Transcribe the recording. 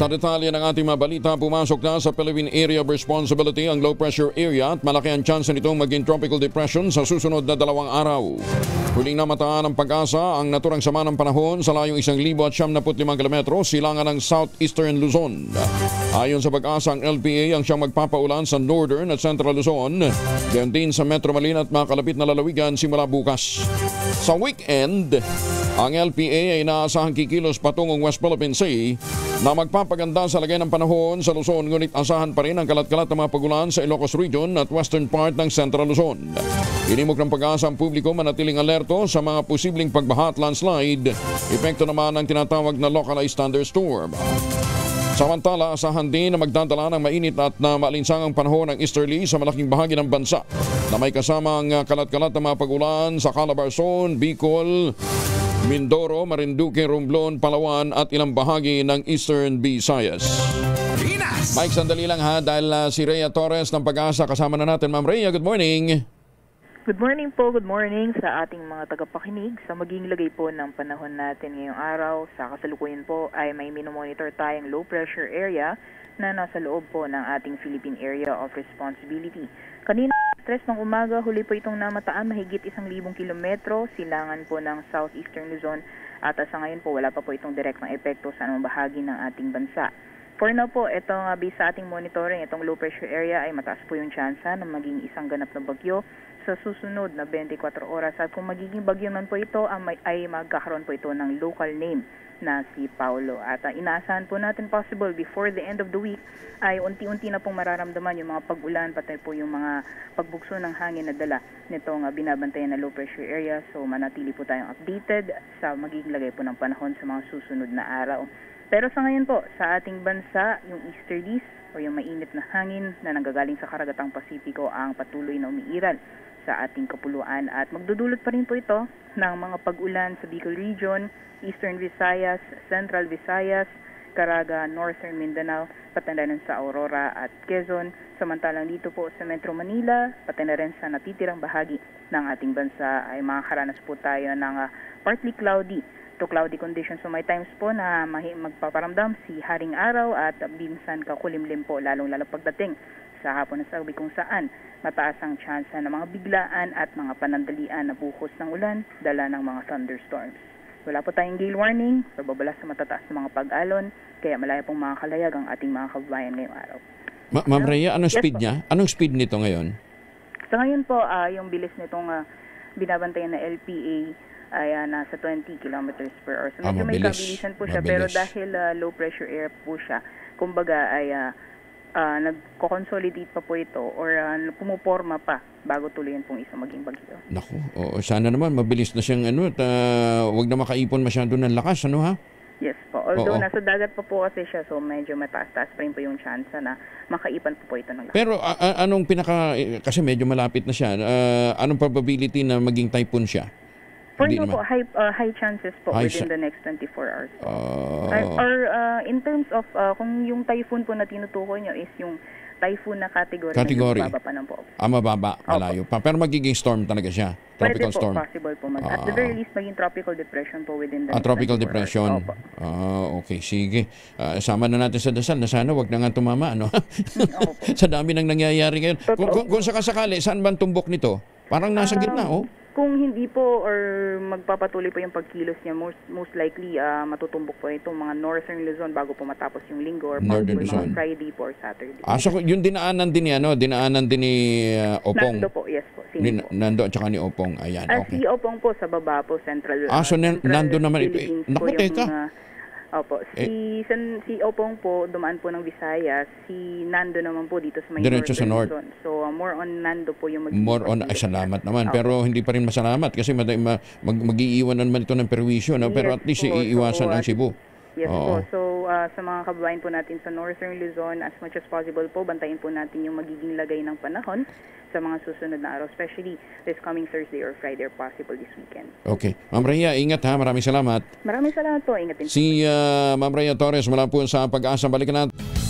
Sa detalye ng ating mga balita, pumasok na sa Philippine Area of Responsibility ang low pressure area at malaki ang tsansa nitong maging tropical depression sa susunod na 2 araw. Huling namataan ng Pag-asa ang naturang sama ng panahon sa layong 1,075 kilometro silangan ng southeastern Luzon. Ayon sa Pag-asa, ang LPA ang siyang magpapaulan sa northern at central Luzon, gayon din sa Metro Manila at mga kalapit na lalawigan simula bukas. Sa weekend, ang LPA ay inaasahang kikilos patungong West Philippine Sea na magpapaganda sa lagay ng panahon sa Luzon, ngunit asahan pa rin ang kalat-kalat na mga pagulan sa Ilocos Region at western part ng Central Luzon. Inimok ng Pag-asa ang publiko manatiling alerto sa mga posibleng pagbaha at landslide, epekto naman ng tinatawag na localized thunderstorm. Samantala, asahan din na magdadala ng mainit at na maalinsangang panahon ng easterly sa malaking bahagi ng bansa na may kasamang kalat-kalat na mga pagulan sa Calabarzon, Bicol, Mindoro, Marinduque, Romblon, Palawan at ilang bahagi ng Eastern Visayas. Mike, sandali lang ha dahil si Rhea Torres ng Pag-asa kasama na natin. Ma'am Rhea, good morning. Good morning po, good morning sa ating mga tagapakinig. Sa maging lagay po ng panahon natin ngayong araw, sa kasalukuyan po ay may minomonitor tayong low pressure area na nasa loob po ng ating Philippine Area of Responsibility. Kanina, stress ng umaga, huli po itong namataan mahigit 1,000 kilometro, silangan po ng southeastern Luzon at sa ngayon po wala pa po itong direktang epekto sa anong bahagi ng ating bansa. For now po, itong based sa ating monitoring, itong low pressure area ay mataas po yung tsansa na maging isang ganap na bagyo sa susunod na 24 oras. At kung magiging bagyo man po ito, ay magkakaroon po ito ng local name na si Paulo. At inaasahan po natin possible before the end of the week ay unti-unti na pong mararamdaman yung mga pag-ulan, pati po yung mga pagbugso ng hangin na dala nitong binabantayan na low pressure area. So manatili po tayong updated sa magiging lagay po ng panahon sa mga susunod na araw. Pero sa ngayon po, sa ating bansa, yung easterlies o yung mainit na hangin na nanggagaling sa karagatang Pasipiko ang patuloy na umiiral sa ating kapuluan at magdudulot pa rin po ito ng mga pag-ulan sa Bicol Region, Eastern Visayas, Central Visayas, Caraga, Northern Mindanao, pati na rin sa Aurora at Quezon. Samantalang dito po sa Metro Manila, pati na rin sa natitirang bahagi ng ating bansa ay makakaranas po tayo ng partly cloudy to cloudy conditions. So may times po na magpaparamdam si Haring Araw at minsan kakulimlim po, lalong-lalo pagdating sa hapon na sabi kung saan mataas ang tsansa ng mga biglaan at mga panandalian na buhos ng ulan, dala ng mga thunderstorms. Wala po tayong gale warning, pababala sa matataas na mga pag-alon, kaya malaya pong mga kalayag ang ating mga kababayan ngayong araw. Ma'am Rhea, anong speed niya? Anong speed nito ngayon? Sa ngayon po, yung bilis nitong binabantayan na LPA ay nasa 20 kilometers per hour. So medyo may kabilisan po siya, pero dahil low pressure air po siya, kumbaga ay nagko-consolidate pa po ito or pumuporma pa bago tuluyan pong isang maging bagyo. Naku, sana naman mabilis na siyang wag na makaipon masyado ng lakas, ha? Yes po. Although nasa dagat pa po kasi siya, so medyo mataas-taas pa rin po yung chance na makaipan po ito ng lakas. Pero anong kasi medyo malapit na siya, anong probability na maging typhoon siya? For now po, high chances po within the next 24 hours. Or in terms of, kung yung typhoon po na tinutukoy nyo is yung typhoon na category. Mababa pa ng po. Mababa, malayo pa. Pero magiging storm talaga siya. Tropical Pwede storm. Po, possible po. At the very least, maging tropical depression po within the next tropical 24 depression. hours. Okay, sige. Sama na natin sa dasal na sana wag na nga tumama, sa dami ng nangyayari ngayon. Kung sakasakali, saan ba ang tumbok nito? Parang nasa gitna, Kung hindi po or magpapatuloy po yung pagkilos niya, most likely matutumbok po itong mga Northern Luzon bago po matapos yung linggo or possible Friday po or Saturday. So yung dinaanan din ni Opong. Nando po, yes po. Nando at saka ni Opong, ayan. Okay. Si Opong po sa baba po, Central so Nando naman. Naku, teka. Opo, si Opong po dumaan po ng Visayas, si Nando naman po dito sa may diretso sa north. So more on Nando po yung salamat naman. Pero hindi pa rin masalamat kasi mag-iiwan naman ito ng perwisyo, pero at least iiwasan ang Cebu. Yes po. So sa mga kababayan po natin sa Northern Luzon, as much as possible po, bantayin po natin yung magiging lagay ng panahon sa mga susunod na araw, especially this coming Thursday or Friday or possible this weekend. Okay. Ma'am Rhea, ingat ha. Maraming salamat. Maraming salamat po. Ingat din. Si Ma'am Rhea Torres mula po sa Pag-asa. Balikan natin.